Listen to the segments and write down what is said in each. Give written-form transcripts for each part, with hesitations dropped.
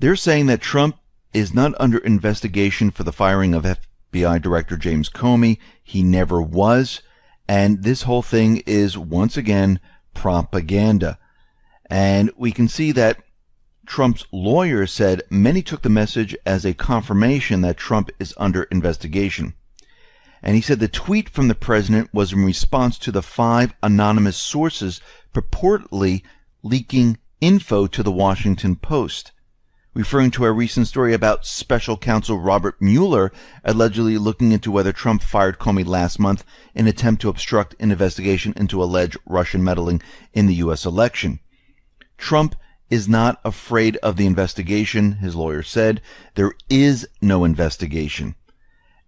They're saying that Trump is not under investigation for the firing of FBI Director James Comey. He never was. And this whole thing is, once again, propaganda. And we can see that Trump's lawyer said many took the message as a confirmation that Trump is under investigation. And he said the tweet from the president was in response to the 5 anonymous sources purportedly leaking info to the Washington Post, referring to a recent story about special counsel Robert Mueller allegedly looking into whether Trump fired Comey last month in an attempt to obstruct an investigation into alleged Russian meddling in the U.S. election. Trump is not afraid of the investigation, his lawyer said. There is no investigation.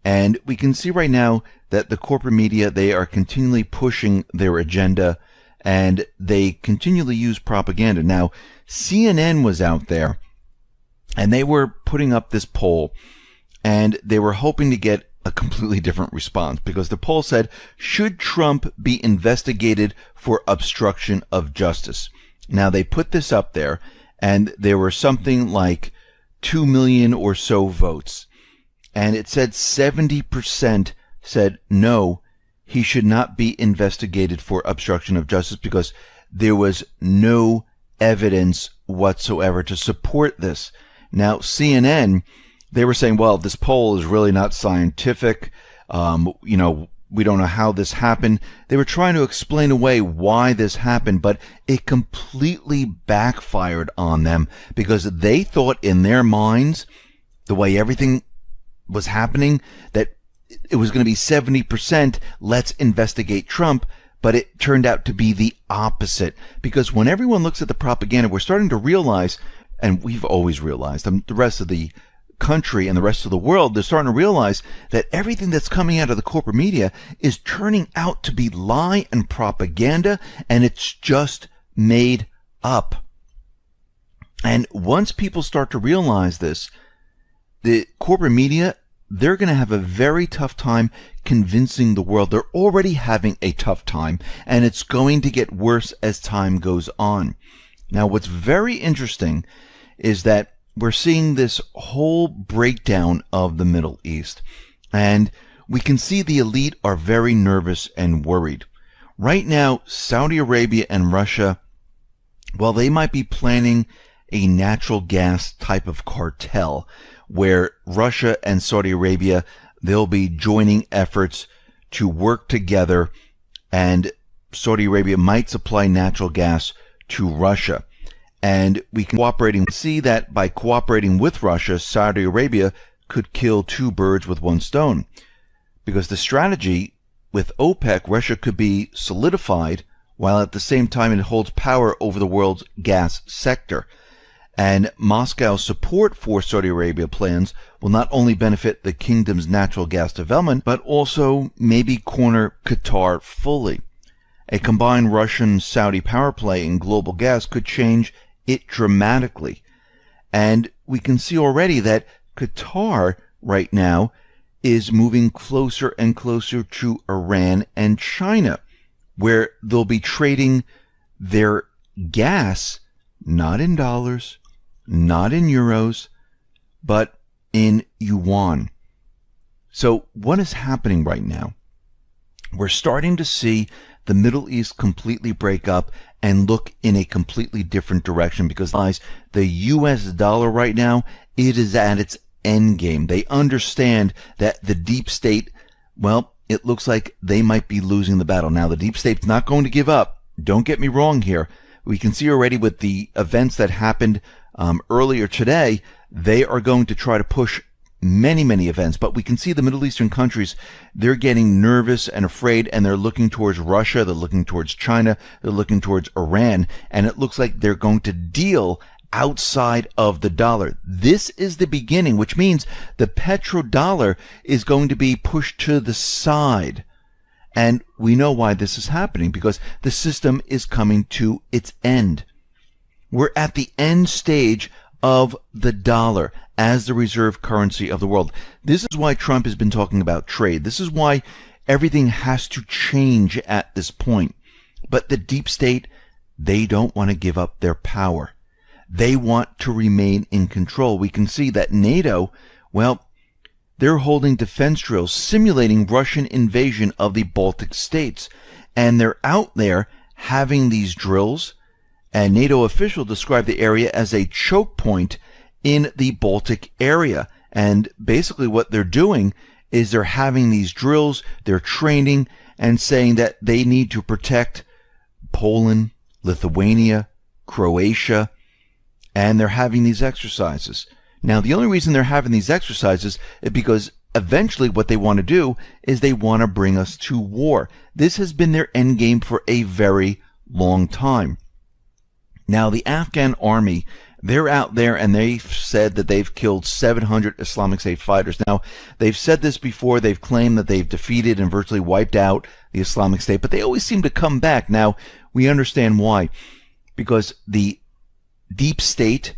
And we can see right now that the corporate media, they are continually pushing their agenda, and they continually use propaganda. Now, CNN was out there, and they were putting up this poll, and they were hoping to get a completely different response, because the poll said, should Trump be investigated for obstruction of justice? Now, they put this up there, and there were something like 2 million or so votes. And it said 70% said no, he should not be investigated for obstruction of justice because there was no evidence whatsoever to support this. Now, CNN, they were saying, well, this poll is really not scientific. We don't know how this happened. They were trying to explain away why this happened, but it completely backfired on them because they thought in their minds, the way everything was happening, that it was going to be 70%, let's investigate Trump, but it turned out to be the opposite. Because when everyone looks at the propaganda, we're starting to realize, and we've always realized, the rest of the country and the rest of the world, they're starting to realize that everything that's coming out of the corporate media is turning out to be lie and propaganda, and it's just made up. And once people start to realize this, the corporate media, they're going to have a very tough time convincing the world. They're already having a tough time, and it's going to get worse as time goes on. Now, what's very interesting is that we're seeing this whole breakdown of the Middle East, and we can see the elite are very nervous and worried. Right now, Saudi Arabia and Russia, well, they might be planning a natural gas type of cartel where Russia and Saudi Arabia, they'll be joining efforts to work together, and Saudi Arabia might supply natural gas to Russia. And we can see that by cooperating with Russia, Saudi Arabia could kill 2 birds with 1 stone. Because the strategy with OPEC, Russia could be solidified while at the same time it holds power over the world's gas sector. And Moscow's support for Saudi Arabia plans will not only benefit the kingdom's natural gas development, but also maybe corner Qatar fully. A combined Russian-Saudi power play in global gas could change it dramatically. And we can see already that Qatar right now is moving closer and closer to Iran and China, where they'll be trading their gas not in dollars, not in euros, but in yuan. So what is happening right now? We're starting to see the Middle East completely break up and look in a completely different direction, because the US dollar right now, it is at its end game. They understand that the deep state, well, it looks like they might be losing the battle. Now, the deep state's not going to give up. Don't get me wrong here. We can see already with the events that happened earlier today, they are going to try to push many events. But we can see the Middle Eastern countries, they're getting nervous and afraid, and they're looking towards Russia, they're looking towards China, they're looking towards Iran, and it looks like they're going to deal outside of the dollar. This is the beginning, which means the petrodollar is going to be pushed to the side. And we know why this is happening, because the system is coming to its end. We're at the end stage of the dollar as the reserve currency of the world. This is why Trump has been talking about trade. This is why everything has to change at this point. But the deep state, they don't want to give up their power. They want to remain in control. We can see that NATO, well, they're holding defense drills simulating Russian invasion of the Baltic states. And they're out there having these drills. And NATO officials describe the area as a choke point in the Baltic area. And basically what they're doing is they're having these drills, they're training and saying that they need to protect Poland, Lithuania, Croatia, and they're having these exercises. Now, the only reason they're having these exercises is because eventually what they want to do is they want to bring us to war. This has been their end game for a very long time. Now, the Afghan army, they're out there and they've said that they've killed 700 Islamic State fighters. Now, they've said this before. They've claimed that they've defeated and virtually wiped out the Islamic State, but they always seem to come back. Now, we understand why. Because the deep state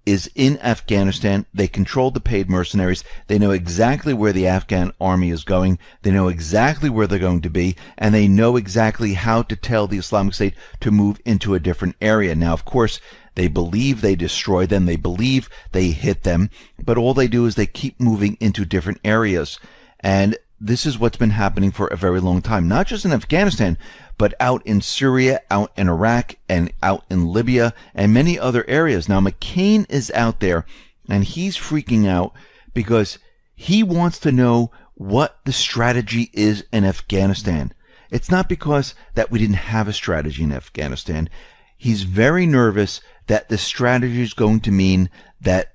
is in Afghanistan. They control the paid mercenaries. They know exactly where the Afghan army is going. They know exactly where they're going to be, and they know exactly how to tell the Islamic State to move into a different area. Now, of course, they believe they destroy them. They believe they hit them, but all they do is they keep moving into different areas. And this is what's been happening for a very long time, not just in Afghanistan, but out in Syria, out in Iraq, and out in Libya, and many other areas. Now, McCain is out there, and he's freaking out because he wants to know what the strategy is in Afghanistan. It's not because that we didn't have a strategy in Afghanistan. He's very nervous that the strategy is going to mean that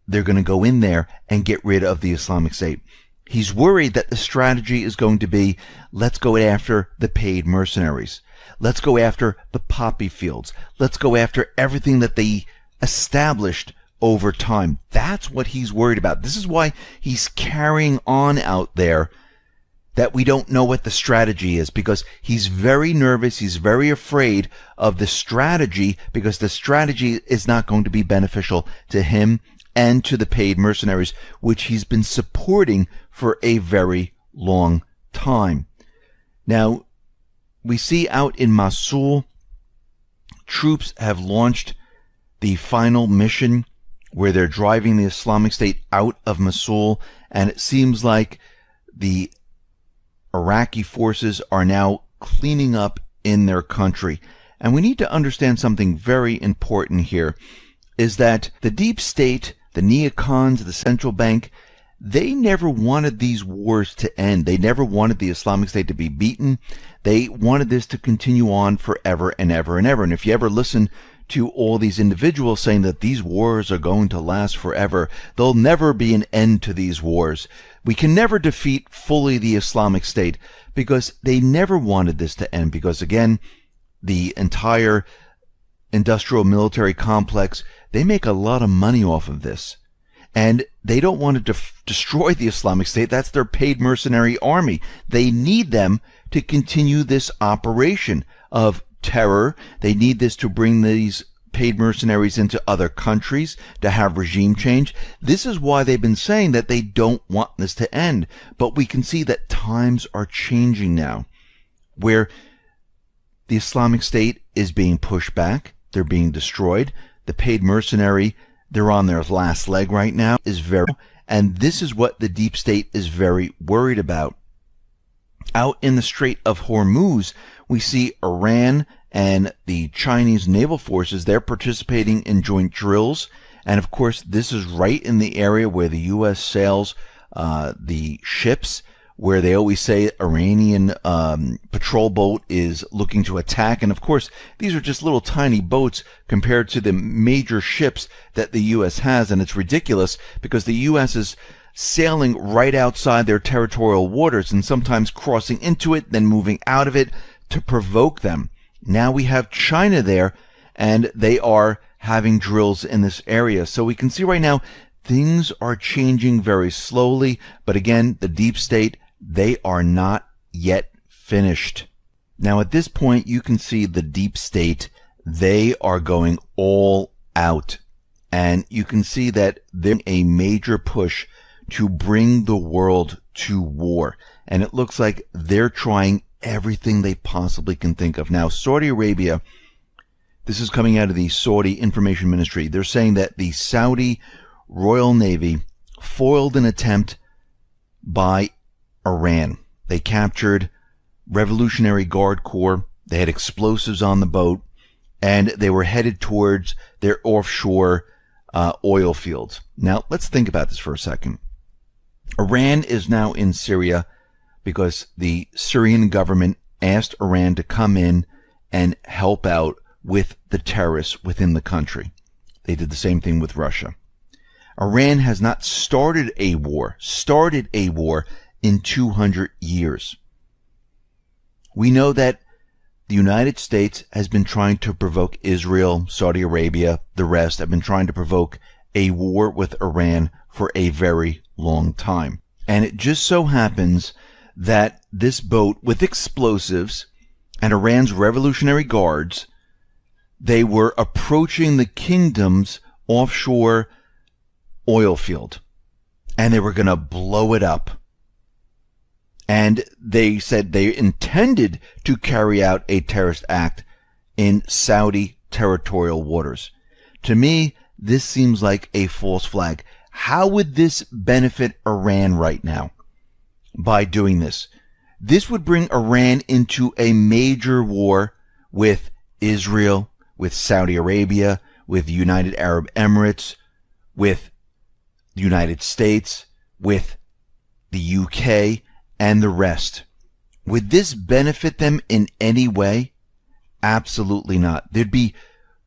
they're going to go in there and get rid of the Islamic State. He's worried that the strategy is going to be, let's go after the paid mercenaries. Let's go after the poppy fields. Let's go after everything that they established over time. That's what he's worried about. This is why he's carrying on out there that we don't know what the strategy is, because he's very nervous. He's very afraid of the strategy because the strategy is not going to be beneficial to him and to the paid mercenaries, which he's been supporting for a very long time. Now, we see out in Mosul, troops have launched the final mission where they're driving the Islamic State out of Mosul, and it seems like the Iraqi forces are now cleaning up in their country. And we need to understand something very important here, is that the deep state, the neocons, the central bank, they never wanted these wars to end. They never wanted the Islamic State to be beaten. They wanted this to continue on forever and ever and ever. And if you ever listen to all these individuals saying that these wars are going to last forever, there'll never be an end to these wars. We can never defeat fully the Islamic State because they never wanted this to end. Because again, the entire industrial military complex, they make a lot of money off of this. And they don't want to destroy the Islamic State. That's their paid mercenary army. They need them to continue this operation of terror. They need this to bring these paid mercenaries into other countries, to have regime change. This is why they've been saying that they don't want this to end. But we can see that times are changing now, where the Islamic State is being pushed back. They're being destroyed. The paid mercenary, they're on their last leg right now, and this is what the deep state is very worried about. Out in the Strait of Hormuz, we see Iran and the Chinese naval forces, they're participating in joint drills. And of course, this is right in the area where the U.S. sails the ships, where they always say Iranian patrol boat is looking to attack. And of course, these are just little tiny boats compared to the major ships that the U.S. has. And it's ridiculous because the U.S. is sailing right outside their territorial waters and sometimes crossing into it, then moving out of it to provoke them. Now we have China there, and they are having drills in this area. So we can see right now things are changing very slowly. But again, the deep state, they are not yet finished. Now at this point, you can see the deep state, they are going all out. And you can see that there's a major push to bring the world to war. And it looks like they're trying everything they possibly can think of. Now, Saudi Arabia, This is coming out of the Saudi Information Ministry. They're saying that the Saudi Royal Navy foiled an attempt by Iran. They captured Revolutionary Guard Corps. They had explosives on the boat, and they were headed towards their offshore oil fields. Now, let's think about this for a second. Iran is now in Syria because the Syrian government asked Iran to come in and help out with the terrorists within the country. They did the same thing with Russia. Iran has not started a war in 200 years. We know that the United States has been trying to provoke Israel, Saudi Arabia, the rest have been trying to provoke a war with Iran for a very long time. And it just so happens that this boat with explosives and Iran's Revolutionary Guards, they were approaching the kingdom's offshore oil field, and they were going to blow it up. And they said they intended to carry out a terrorist act in Saudi territorial waters. To me, this seems like a false flag. How would this benefit Iran right now by doing this? This would bring Iran into a major war with Israel, with Saudi Arabia, with the United Arab Emirates, with the United States, with the UK, and the rest. Would this benefit them in any way? Absolutely not. There'd be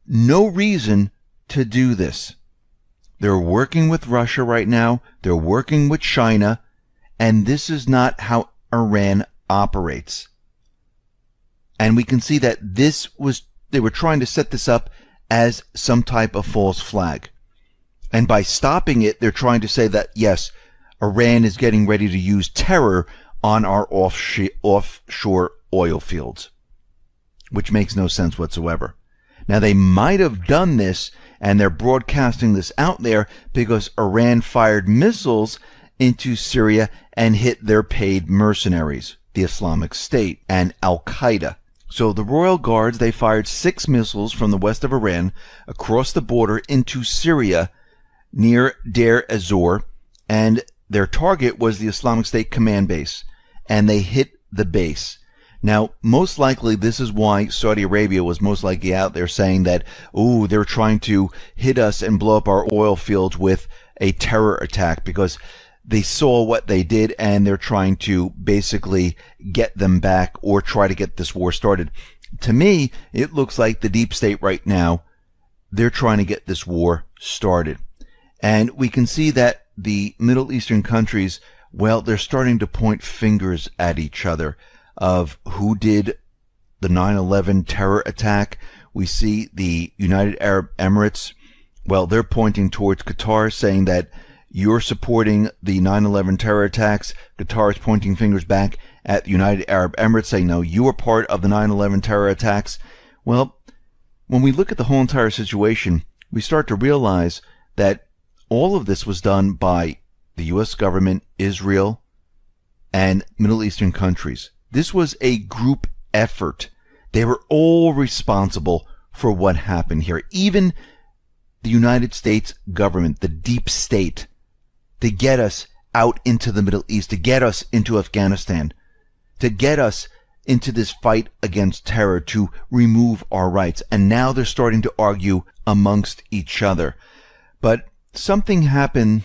no reason to do this. They're working with Russia right now. They're working with China. And this is not how Iran operates. And we can see that they were trying to set this up as some type of false flag. And by stopping it, they're trying to say that, yes, Iran is getting ready to use terror on our offshore oil fields, which makes no sense whatsoever. Now, they might have done this, and they're broadcasting this out there because Iran fired missiles into Syria and hit their paid mercenaries, the Islamic State and Al-Qaeda. So the Royal Guards, they fired 6 missiles from the west of Iran across the border into Syria near Deir ez-Zor, and their target was the Islamic State command base, and they hit the base. Now, most likely, this is why Saudi Arabia was most likely out there saying that, oh, they're trying to hit us and blow up our oil fields with a terror attack, because they saw what they did and they're trying to basically get them back or try to get this war started. To me, it looks like the deep state right now, they're trying to get this war started. And we can see that the Middle Eastern countries, well, they're starting to point fingers at each other of who did the 9/11 terror attack. We see the United Arab Emirates, well, they're pointing towards Qatar, saying that you're supporting the 9/11 terror attacks. Qatar is pointing fingers back at the United Arab Emirates, saying, no, you were part of the 9/11 terror attacks. Well, when we look at the whole entire situation, we start to realize that all of this was done by the U.S. government, Israel, and Middle Eastern countries. This was a group effort. They were all responsible for what happened here. Even the United States government, the deep state, to get us out into the Middle East, to get us into Afghanistan, to get us into this fight against terror, to remove our rights. And now they're starting to argue amongst each other. But something happened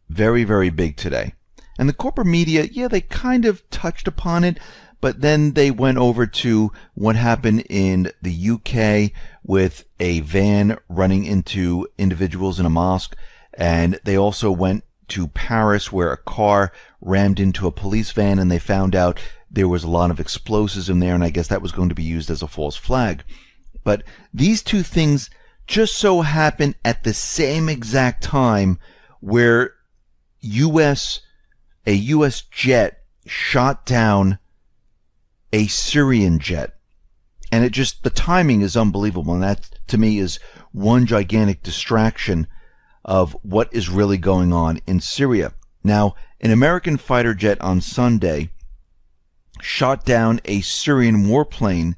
very, very big today. And the corporate media, yeah, they kind of touched upon it, but then they went over to what happened in the UK with a van running into individuals in a mosque. And they also went to Paris where a car rammed into a police van, and they found out there was a lot of explosives in there, and I guess that was going to be used as a false flag. But these two things just so happen at the same exact time where a U.S. jet shot down a Syrian jet. And the timing is unbelievable. And that, to me, is one gigantic distraction of what is really going on in Syria. Now, an American fighter jet on Sunday shot down a Syrian warplane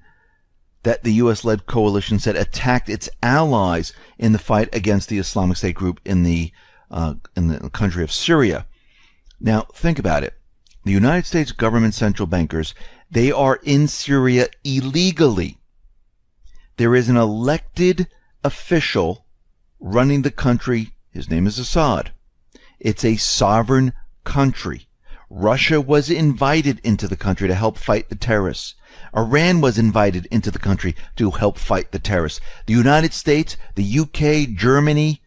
that the U.S.-led coalition said attacked its allies in the fight against the Islamic State group in the country of Syria. Now, think about it. The United States government central bankers, they are in Syria illegally. There is an elected official running the country. His name is Assad. It's a sovereign country. Russia was invited into the country to help fight the terrorists. Iran was invited into the country to help fight the terrorists. The United States, the UK, Germany,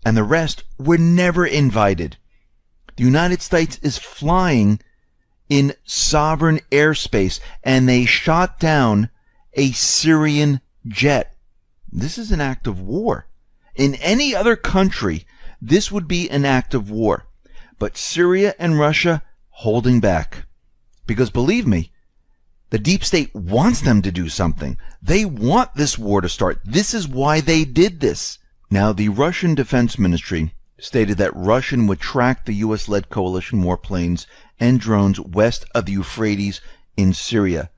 and the rest were never invited. The United States is flying in sovereign airspace, and they shot down a Syrian jet. This is an act of war. In any other country, this would be an act of war. But Syria and Russia holding back. Because believe me, the deep state wants them to do something. They want this war to start. This is why they did this. Now, the Russian Defense Ministry stated that Russia would track the U.S.-led coalition warplanes and drones west of the Euphrates in Syria.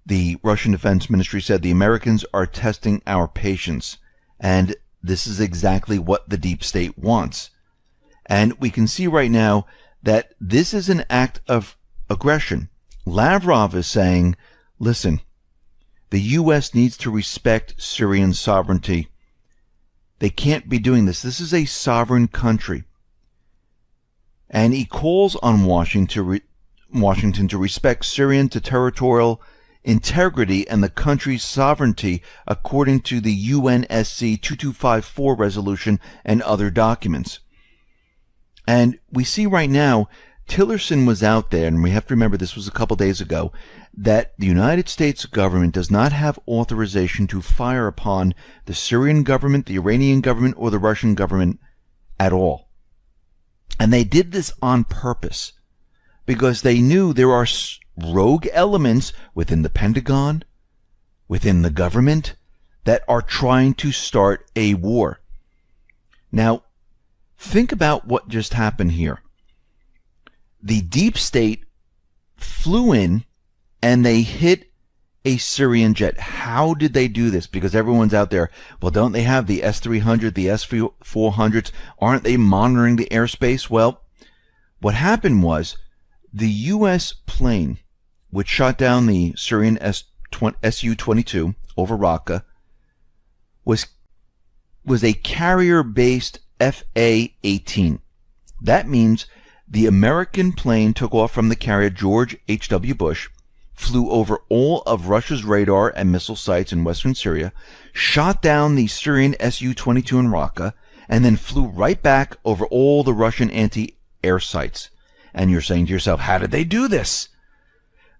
The Russian Defense Ministry said the Americans are testing our patience, and this is exactly what the deep state wants. And we can see right now that this is an act of aggression. Lavrov is saying, listen, the U.S. needs to respect Syrian sovereignty. They can't be doing this. This is a sovereign country. And he calls on Washington to respect Syrian territorial integrity and the country's sovereignty according to the UNSC 2254 resolution and other documents. And we see right now, Tillerson was out there, and we have to remember this was a couple days ago, that the United States government does not have authorization to fire upon the Syrian government, the Iranian government, or the Russian government at all. And they did this on purpose because they knew there are rogue elements within the Pentagon, within the government, that are trying to start a war. Now, think about what just happened here. The deep state flew in and they hit a Syrian jet. How did they do this? Because everyone's out there, well, don't they have the S-300, the S-400s? Aren't they monitoring the airspace? Well, what happened was the U.S. plane, which shot down the Syrian Su-22 over Raqqa, was a carrier-based FA-18. That means the American plane took off from the carrier George H.W. Bush, flew over all of Russia's radar and missile sites in western Syria, shot down the Syrian Su-22 in Raqqa, and then flew right back over all the Russian anti-air sites. And you're saying to yourself, how did they do this?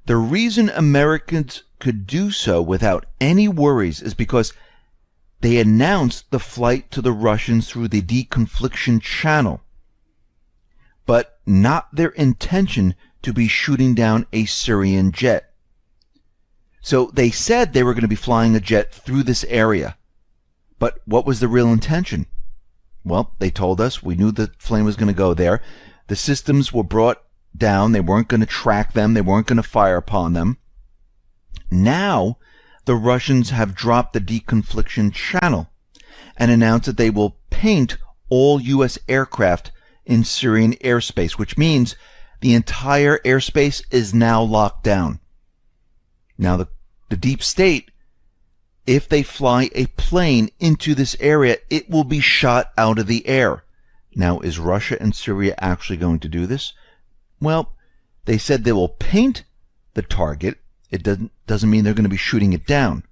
The reason Americans could do so without any worries is because they announced the flight to the Russians through the deconfliction channel, but not their intention to be shooting down a Syrian jet. So they said they were going to be flying a jet through this area. But what was the real intention? Well, they told us. We knew the plane was going to go there. The systems were brought down. They weren't going to track them. They weren't going to fire upon them. Now, the Russians have dropped the deconfliction channel and announced that they will paint all U.S. aircraft in Syrian airspace, which means the entire airspace is now locked down. Now, the deep state, if they fly a plane into this area, it will be shot out of the air. Now, is Russia and Syria actually going to do this? Well, they said they will paint the target. It doesn't mean they're going to be shooting it down.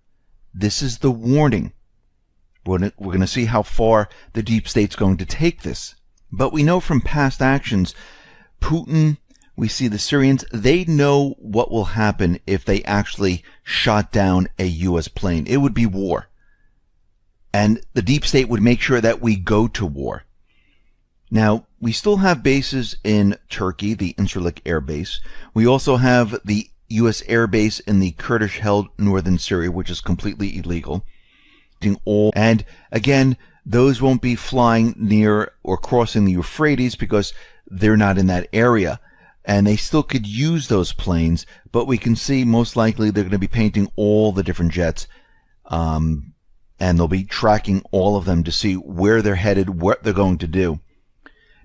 This is the warning. We're going to see how far the deep state's going to take this. But we know from past actions, Putin, we see the Syrians, they know what will happen if they actually shot down a U.S. plane. It would be war. And the deep state would make sure that we go to war. Now, we still have bases in Turkey, the Incirlik Air Base. We also have the U.S. Air Base in the Kurdish-held northern Syria, which is completely illegal. And again, those won't be flying near or crossing the Euphrates because they're not in that area. and they still could use those planes, but we can see most likely they're going to be painting all the different jets, and they'll be tracking all of them to see where they're headed, what they're going to do.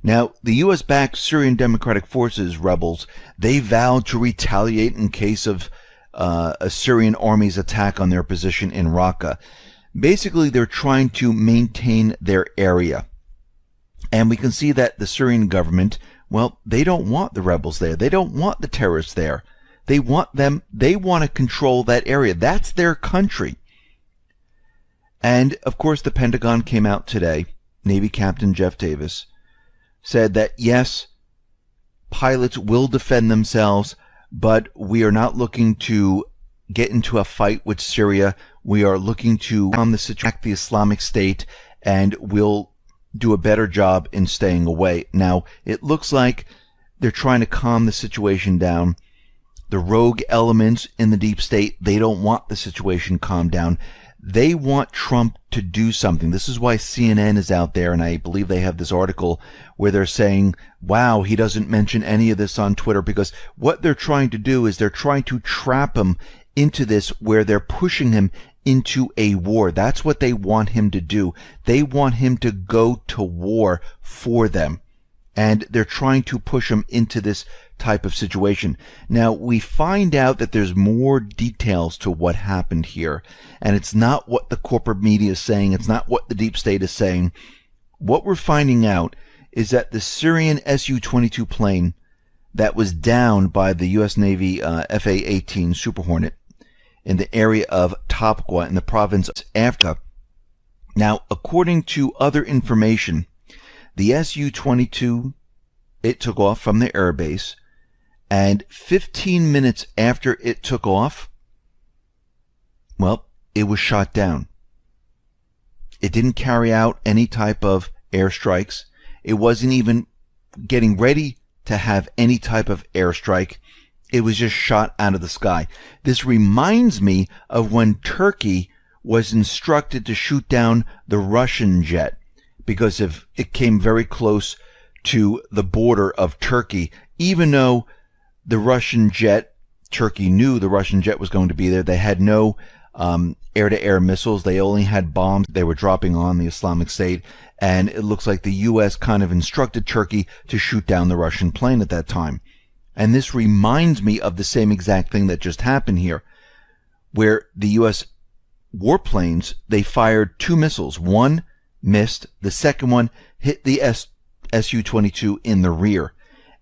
Now, the U.S.-backed Syrian Democratic Forces rebels, they vowed to retaliate in case of a Syrian army's attack on their position in Raqqa. Basically, they're trying to maintain their area. And we can see that the Syrian government, well, they don't want the rebels there. They don't want the terrorists there. They want to control that area. That's their country. And, of course, the Pentagon came out today, Navy Captain Jeff Davis, said that, yes, pilots will defend themselves, but we are not looking to get into a fight with Syria. We are looking to calm the situation, the Islamic State, and we'll do a better job in staying away. Now, it looks like they're trying to calm the situation down. The rogue elements in the deep state, they don't want the situation calmed down. They want Trump to do something. This is why CNN is out there, and I believe they have this article where they're saying, wow, he doesn't mention any of this on Twitter, because what they're trying to do is they're trying to trap him into this, where they're pushing him into a war. That's what they want him to do. They want him to go to war for them. And they're trying to push him into this type of situation. Now, we find out that there's more details to what happened here. And it's not what the corporate media is saying. It's not what the deep state is saying. What we're finding out is that the Syrian Su-22 plane that was downed by the U.S. Navy Fa-18 Super Hornet in the area of Topqua in the province of Afka. Now, according to other information, the Su-22, it took off from the airbase, and 15 minutes after it took off, well, it was shot down. It didn't carry out any type of airstrikes. It wasn't even getting ready to have any type of airstrike. It was just shot out of the sky. This reminds me of when Turkey was instructed to shoot down the Russian jet, because if it came very close to the border of Turkey, even though the Russian jet, Turkey knew the Russian jet was going to be there. They had no air-to-air missiles. They only had bombs they were dropping on the Islamic State. And it looks like the U.S. kind of instructed Turkey to shoot down the Russian plane at that time. And this reminds me of the same exact thing that just happened here, where the U.S. warplanes, they fired 2 missiles. One missed. The second one hit the Su-22 in the rear.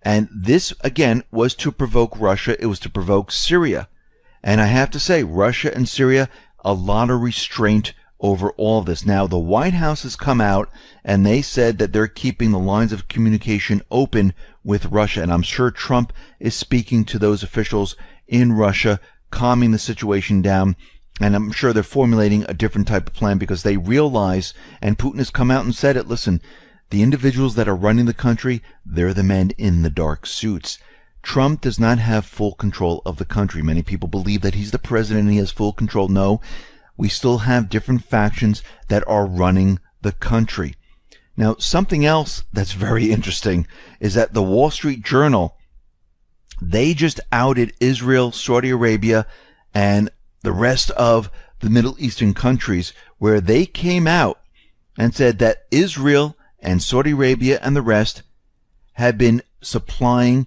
And this, again, was to provoke Russia. It was to provoke Syria. And I have to say, Russia and Syria, a lot of restraint over all of this. Now, the White House has come out and they said that they're keeping the lines of communication open with Russia. And I'm sure Trump is speaking to those officials in Russia, calming the situation down. And I'm sure they're formulating a different type of plan, because they realize, and Putin has come out and said it, listen, the individuals that are running the country, they're the men in the dark suits. Trump does not have full control of the country. Many people believe that he's the president and he has full control. No, we still have different factions that are running the country. Now, something else that's very interesting is that the Wall Street Journal, they just outed Israel, Saudi Arabia, and the rest of the Middle Eastern countries, where they came out and said that Israel and Saudi Arabia and the rest have been supporting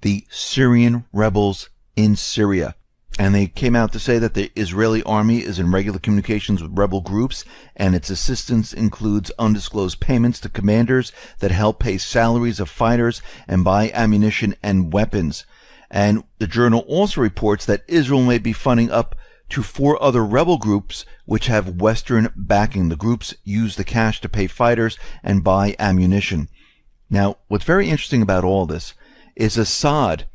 the Syrian rebels in Syria. And they came out to say that the Israeli army is in regular communications with rebel groups, and its assistance includes undisclosed payments to commanders that help pay salaries of fighters and buy ammunition and weapons. And the journal also reports that Israel may be funding up to 4 other rebel groups which have Western backing. The groups use the cash to pay fighters and buy ammunition. Now, what's very interesting about all this is Assad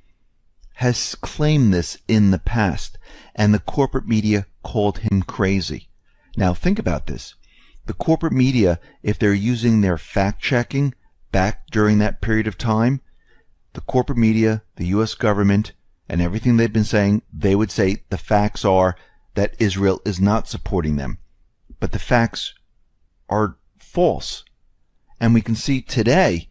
has claimed this in the past, and the corporate media called him crazy. Now, think about this. The corporate media, if they're using their fact-checking back during that period of time, the corporate media, the U.S. government, and everything they've been saying, they would say the facts are that Israel is not supporting them. But the facts are false. And we can see today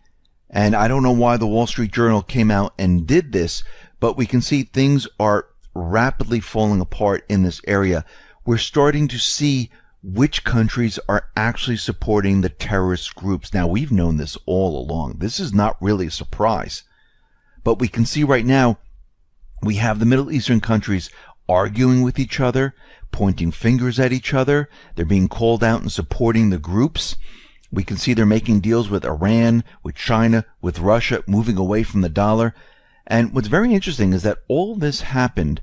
And I don't know why the Wall Street Journal came out and did this, but we can see things are rapidly falling apart in this area. We're starting to see which countries are actually supporting the terrorist groups. Now, we've known this all along. This is not really a surprise. But we can see right now, we have the Middle Eastern countries arguing with each other, pointing fingers at each other. They're being called out and supporting the groups. We can see they're making deals with Iran, with China, with Russia, moving away from the dollar. And what's very interesting is that all this happened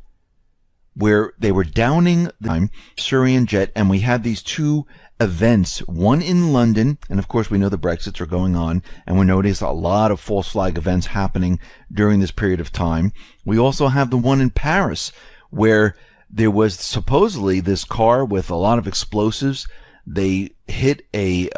where they were downing the Syrian jet, and we had these two events, one in London, and of course we know the Brexits are going on, and we notice a lot of false flag events happening during this period of time. We also have the one in Paris, where there was supposedly this car with a lot of explosives. They hit a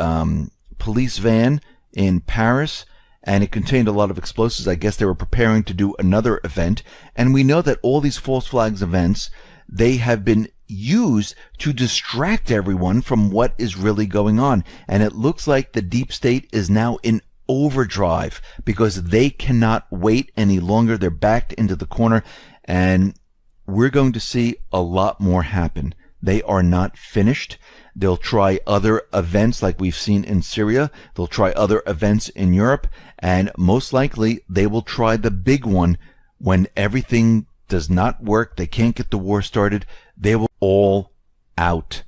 police van in Paris, and it contained a lot of explosives. I guess they were preparing to do another event. And we know that all these false flags events, they have been used to distract everyone from what is really going on. And it looks like the deep state is now in overdrive because they cannot wait any longer. They're backed into the corner, and we're going to see a lot more happen. They are not finished. They'll try other events like we've seen in Syria. They'll try other events in Europe. And most likely, they will try the big one when everything does not work. They can't get the war started. They will all out.